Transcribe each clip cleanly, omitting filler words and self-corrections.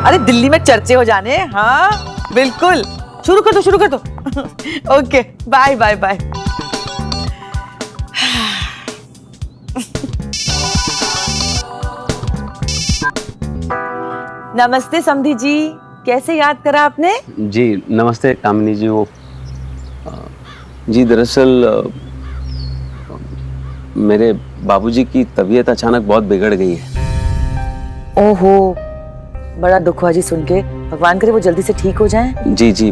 अरे दिल्ली में चर्चे हो जाने। हाँ बिल्कुल, शुरू कर दो ओके बाय बाय बाय। नमस्ते समधी जी, कैसे याद करा आपने? जी नमस्ते कामिनी जी। वो जी दरअसल मेरे बाबूजी की तबीयत अचानक बहुत बिगड़ गई है। ओहो, बड़ा दुख हुआ जी सुन के। भगवान करे वो जल्दी से ठीक हो जाएं। जी जी,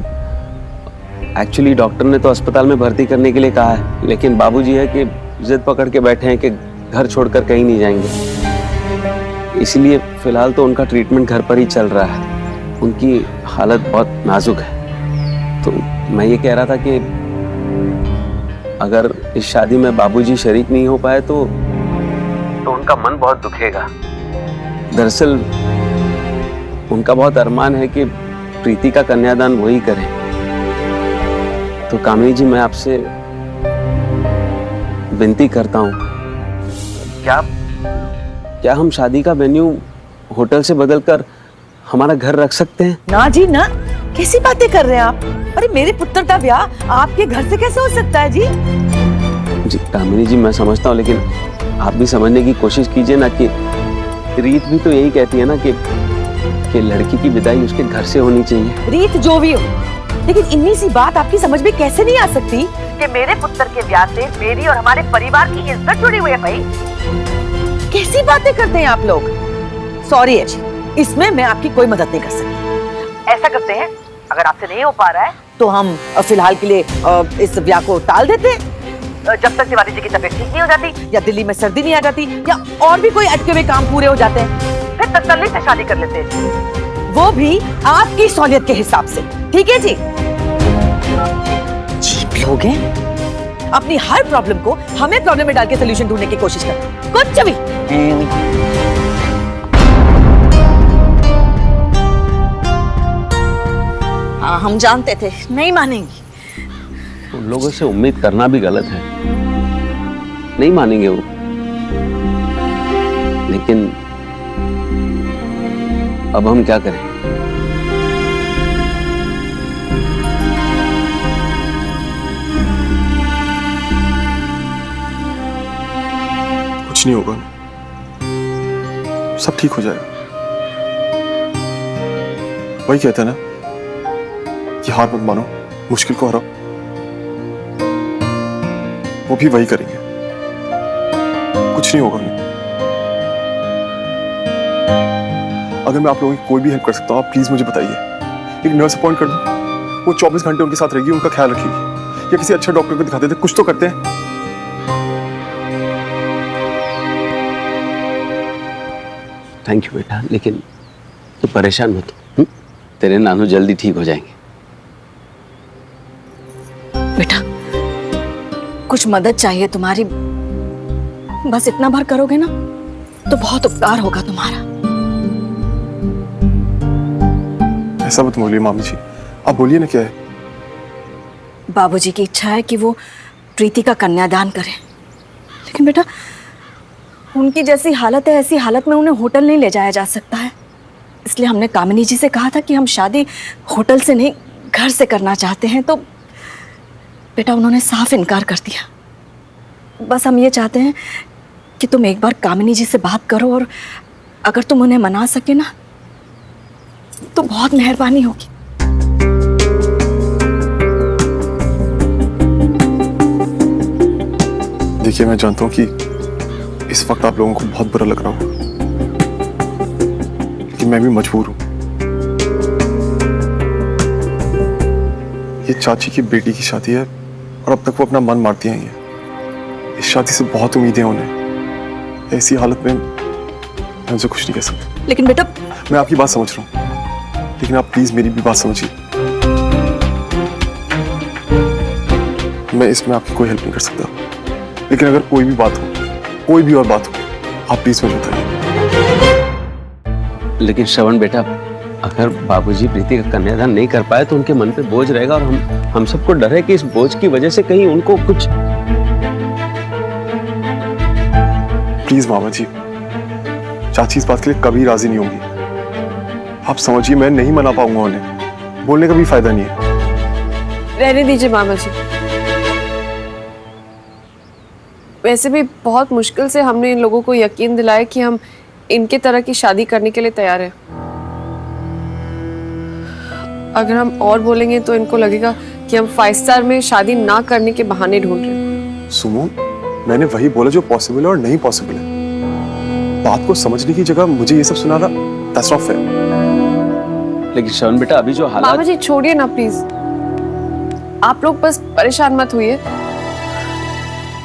एक्चुअली डॉक्टर ने तो अस्पताल में भर्ती करने के लिए कहा है, लेकिन बाबूजी है कि जिद पकड़ के बैठे हैं कि घर छोड़कर कहीं नहीं जाएंगे। इसलिए फिलहाल तो उनका ट्रीटमेंट घर पर ही चल रहा है। उनकी हालत बहुत नाजुक है। तो मैं ये कह रहा था कि अगर इस शादी में बाबूजी शरीक नहीं हो पाए तो उनका मन बहुत दुखेगा। दरअसल उनका बहुत अरमान है कि प्रीति का कन्यादान वही करें। तो कामिनी जी, मैं आपसे विनती करता हूँ, क्या हम शादी का वेन्यू होटल से बदलकर हमारा घर रख सकते हैं? ना जी ना, कैसी बातें कर रहे हैं आप? अरे मेरे पुत्र का ब्याह आपके घर से कैसे हो सकता है जी? जी कामिनी जी, मैं समझता हूँ, लेकिन आप भी समझने की कोशिश कीजिए ना कि रीत भी तो यही कहती है ना कि लड़की की विदाई उसके घर से होनी चाहिए। रीत जो भी हो, लेकिन इतनी सी बात आपकी समझ में कैसे नहीं आ सकती कि मेरे पुत्र के ब्याह से मेरी और हमारे परिवार की इज्जत जुड़ी हुई है भाई। कैसी बातें करते हैं आप लोग? सॉरी है जी, इसमें मैं आपकी कोई मदद नहीं कर सकती। ऐसा करते हैं, अगर आपसे नहीं हो पा रहा है तो हम फिलहाल के लिए इस ब्याह को टाल देते हैं, जब तक तिवारी जी की तबीयत ठीक नहीं हो जाती, या दिल्ली में सर्दी नहीं आ जाती, या और भी कोई अटके हुए काम पूरे हो जाते हैं। फिर तसल्ली से शादी कर लेते हैं, वो भी आपकी सहूलियत के हिसाब से। ठीक है जी? चीप लोग हैं, अपनी हर प्रॉब्लम को हमें प्रॉब्लम में डाल के सोल्यूशन ढूंढने की कोशिश करते हैं। कुछ भी हाँ, हम जानते थे नहीं मानेंगी। उन लोगों से उम्मीद करना भी गलत है, नहीं मानेंगे वो। लेकिन अब हम क्या करें? कुछ नहीं होगा, सब ठीक हो जाएगा। वही कहते हैं ना कि हार मत मानो, मुश्किल को हराओ। वो भी वही करेंगे, कुछ नहीं होगा उन्हें। अगर मैं आप लोगों की कोई भी हेल्प कर सकता हूँ, आप प्लीज मुझे बताइए। एक नर्स अपॉइंट कर दो, वो 24 घंटे उनके साथ रहेगी, उनका ख्याल रखेगी। या किसी अच्छे डॉक्टर को दिखा देते, कुछ तो करते हैं। थैंक यू बेटा, लेकिन तू परेशान मत हो। तेरे नानू जल्दी ठीक हो जाएंगे। बेटा कुछ मदद चाहिए तुम्हारी, बस इतना भर करोगे ना तो बहुत उपकार होगा तुम्हारा। ऐसा मत बोलिए मामी जी, आप बोलिए ना क्या है। बाबूजी की इच्छा है कि वो प्रीति का कन्यादान करें, लेकिन बेटा उनकी जैसी हालत है, ऐसी हालत में उन्हें होटल नहीं ले जाया जा सकता है। इसलिए हमने कामिनी जी से कहा था कि हम शादी होटल से नहीं घर से करना चाहते हैं, तो बेटा उन्होंने साफ इनकार कर दिया। बस हम ये चाहते हैं कि तुम एक बार कामिनी जी से बात करो, और अगर तुम उन्हें मना सके ना तो बहुत मेहरबानी होगी। देखिए मैं जानता हूँ कि इस वक्त आप लोगों को बहुत बुरा लग रहा होगा, लेकिन मैं भी मजबूर हूँ। ये चाची की बेटी की शादी है और अब तक वो अपना मन मारती आई है। इस शादी से बहुत उम्मीदें उन्हें। ऐसी हालत में मैं उनसे कुछ नहीं कह सकता। लेकिन बेटा मैं आपकी बात समझ रहा हूँ, लेकिन आप प्लीज मेरी भी बात समझिए। मैं इसमें आपकी कोई हेल्प नहीं कर सकता, लेकिन अगर कोई भी बात हो, कोई भी और बात हो, आप प्लीज मुझे बताइए। लेकिन श्रवण बेटा, अगर बाबूजी प्रीति का कन्यादान नहीं कर पाए तो उनके मन पे बोझ रहेगा, और हम सबको डर है कि इस बोझ की वजह से कहीं उनको कुछ। प्लीज मामा जी, चाची इस बात के लिए कभी राजी नहीं होंगी। आप समझिए, मैं नहीं मना पाऊंगा उन्हें, बोलने का भी फायदा नहीं है। रहने दीजिए मामा जी। वैसे भी बहुत मुश्किल से हमने इन लोगों को यकीन दिलाया कि हम इनके तरह की शादी करने के लिए तैयार हैं। अगर हम और बोलेंगे तो इनको लगेगा कि हम 5 स्टार में शादी ना करने के बहाने ढूंढ रहे हैं। सुमो, मैंने वही बोला जो पॉसिबल है और नहीं पॉसिबल है। बात को समझने की जगह मुझे ये सब सुनाना दैट्स नॉट फेयर। लेकिन श्रवण बेटा, अभी जो मामा हालात। जी छोड़िए ना प्लीज, आप लोग बस परेशान मत होइए।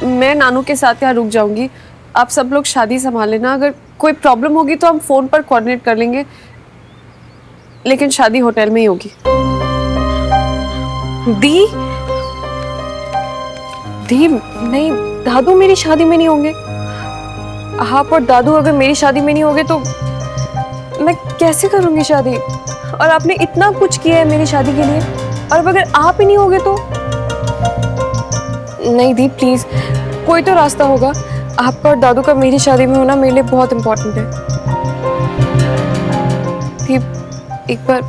मैं नानू के साथ यहाँ रुक जाऊंगी, आप सब लोग शादी संभाल लेना। अगर कोई प्रॉब्लम होगी तो हम फोन पर कोऑर्डिनेट कर लेंगे, लेकिन शादी होटल में ही होगी। दी नहीं, दादू मेरी शादी में नहीं होंगे। आप और दादू अगर मेरी शादी में नहीं होगे तो मैं कैसे करूंगी शादी? और आपने इतना कुछ किया है मेरी शादी के लिए, और अब अगर आप ही नहीं होगे तो? नहीं दी प्लीज, कोई तो रास्ता होगा। आपका और दादू का मेरी शादी में होना मेरे लिए बहुत इम्पोर्टेंट है। दी, एक बार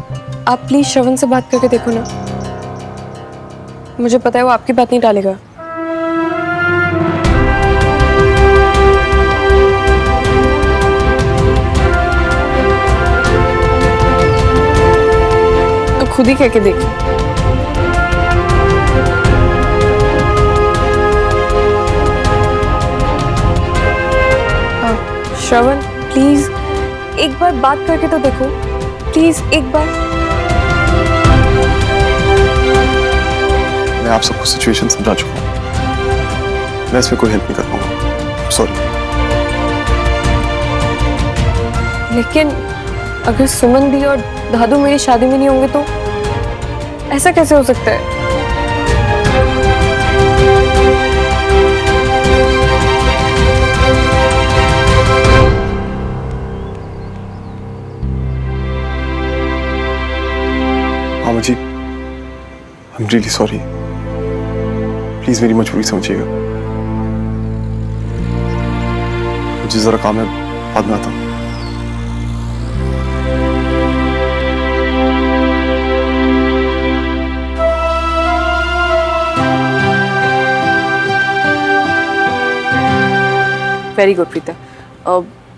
आप प्लीज श्रवण से बात करके देखो ना। मुझे पता है वो आपकी बात नहीं टालेगा। तो खुद ही कह के देखिए। श्रवण प्लीज एक बार बात करके तो देखो, प्लीज एक बार। मैं आप सबको सिचुएशन समझा चुका हूँ, मैं इसमें कोई हेल्प नहीं कर पाऊंगा, सॉरी। लेकिन अगर सुमन दी और दादू मेरी शादी में नहीं होंगे तो ऐसा कैसे हो सकता है? मामा जी, I am really sorry, please मेरी मजबूरी समझिएगा। मुझे जरा काम है, बाद में आता हूँ। Very good Preeta.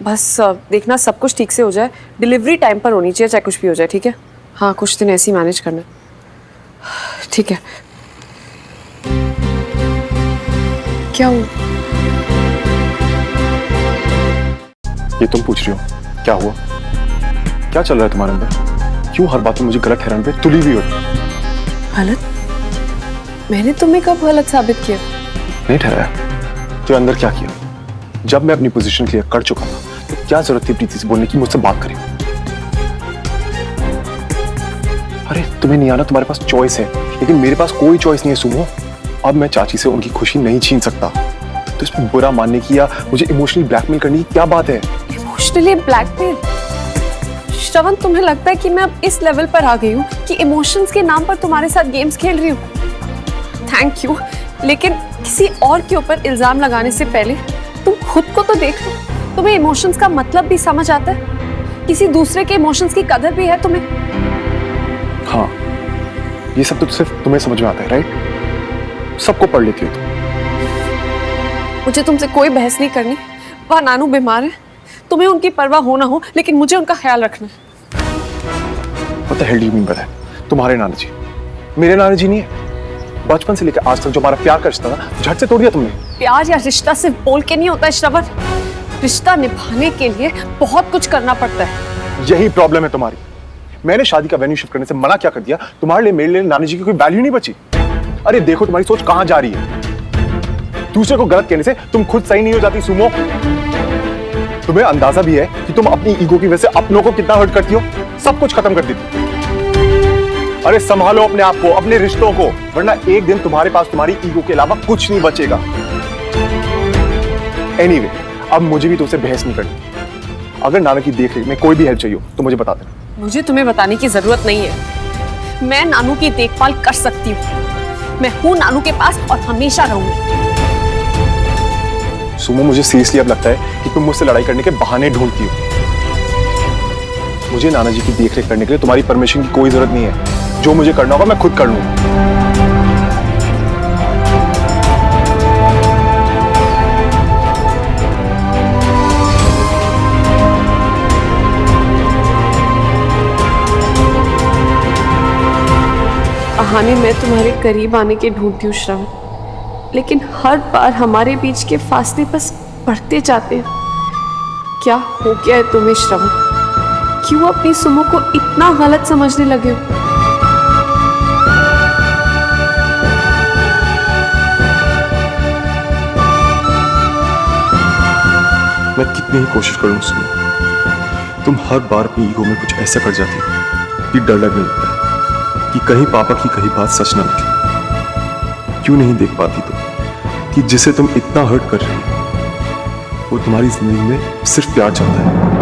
बस देखना सब कुछ ठीक से हो जाए, डिलीवरी टाइम पर होनी चाहिए चाहे कुछ भी हो जाए, ठीक है? हाँ, कुछ दिन ऐसे ही मैनेज करना, ठीक है? क्या हुआ? ये तुम पूछ रही हो क्या हुआ? क्या चल रहा है तुम्हारे अंदर? क्यों हर बात में मुझे गलत ठहराने पे तुली हुई हो? गलत? मैंने तुम्हें कब गलत साबित किया? नहीं ठहराया तो अंदर क्या किया? जब मैं अपनी पोजीशन क्लियर कर चुका था तो क्या जरूरत थी प्रीति से बोलने की, मुझसे बात करें? अरे तुम्हें नहीं आना, तुम्हारे पास चॉइस है, लेकिन मेरे पास कोई चॉइस नहीं है सुमो। अब मैं चाची से उनकी खुशी नहीं छीन सकता, तो इसमें बुरा मानने की या मुझे इमोशनली ब्लैकमेल करने की क्या बात है? Emotionally blackmail? श्रवण, तुम्हें लगता है कि मैं अब इस लेवल पर आ गई हूँ कि इमोशंस के नाम पर तुम्हारे साथ गेम्स खेल रही हूँ? थैंक यू, लेकिन किसी और के ऊपर इल्जाम लगाने से पहले तुम खुद को तो देख लो। तुम्हें इमोशंस का मतलब भी समझ आता है? किसी दूसरे के इमोशंस की कदर भी है तुम्हें? हाँ, ये सब तो सिर्फ तुम्हें समझ में आता है, राइट? सबको पढ़ लेती हो तुम। मुझे तुमसे कोई बहस नहीं करनी। वहाँ नानू बीमार है, तुम्हें उनकी परवाह हो ना हो, लेकिन मुझे उनका ख्याल रखना है। What the hell do you mean by that? तुम्हारे नाना जी मेरे नाना जी नहीं है। बचपन से लेकर आज तक जो हमारा प्यार का रिश्ता था, झट से तोड़ दिया तुमने। प्यार या रिश्ता सिर्फ बोल के नहीं होता है श्रवण, रिश्ता निभाने के लिए बहुत कुछ करना पड़ता है। यही प्रॉब्लम है तुम्हारी। मैंने शादी का वेन्यू शिफ्ट करने से मना क्या कर दिया? तुम्हारे लिए मेरे लिए नानी जी की कोई वैल्यू नहीं बची। अरे देखो तुम्हारी सोच कहां जा रही है। दूसरे को गलत कहने से तुम खुद सही नहीं हो जाती सुमो। तुम्हें अंदाजा भी है कि तुम अपनी ईगो की वजह से अपनों को कितना हर्ट करती हो, सब कुछ खत्म कर देती। अरे संभालो अपने आप को, अपने रिश्तों को, वरना एक दिन तुम्हारे पास तुम्हारी ईगो के अलावा कुछ नहीं बचेगा। एनीवे, अब मुझे भी तुमसे बहस नहीं करनी। अगर नाना की देख रेख में कोई भी हेल्प चाहिए तो मुझे बता देना। मुझे तुम्हें बताने की जरूरत नहीं है। मैं नानू की देखभाल कर सकती हूँ। मैं हूँ नानू के पास और हमेशा रहूंगी। सुमो, मुझे सीरियसली अब लगता है कि तुम मुझसे लड़ाई करने के बहाने ढूंढती हो। मुझे नाना जी की देखरेख करने के लिए तुम्हारी परमिशन की कोई जरूरत नहीं है। जो मुझे करना होगा मैं खुद कर लूंगा। बहाने मैं तुम्हारे करीब आने के ढूंढती हूँ श्रवण, लेकिन हर बार हमारे बीच के फासले बस बढ़ते जाते हैं। क्या हो गया है तुम्हें श्रवण? क्यों अपनी सुमो को इतना गलत समझने लगे हो? मैं कितनी ही कोशिश कर लूं सुनो, तुम हर बार अपनी ईगो में कुछ ऐसा कर जाती हो कि डर लगने लगता है कि कहीं पापा की कही बात सच ना निकले। क्यों नहीं देख पाती तुम कि जिसे तुम इतना हर्ट कर रही हो वो तुम्हारी जिंदगी में सिर्फ प्यार चाहता है।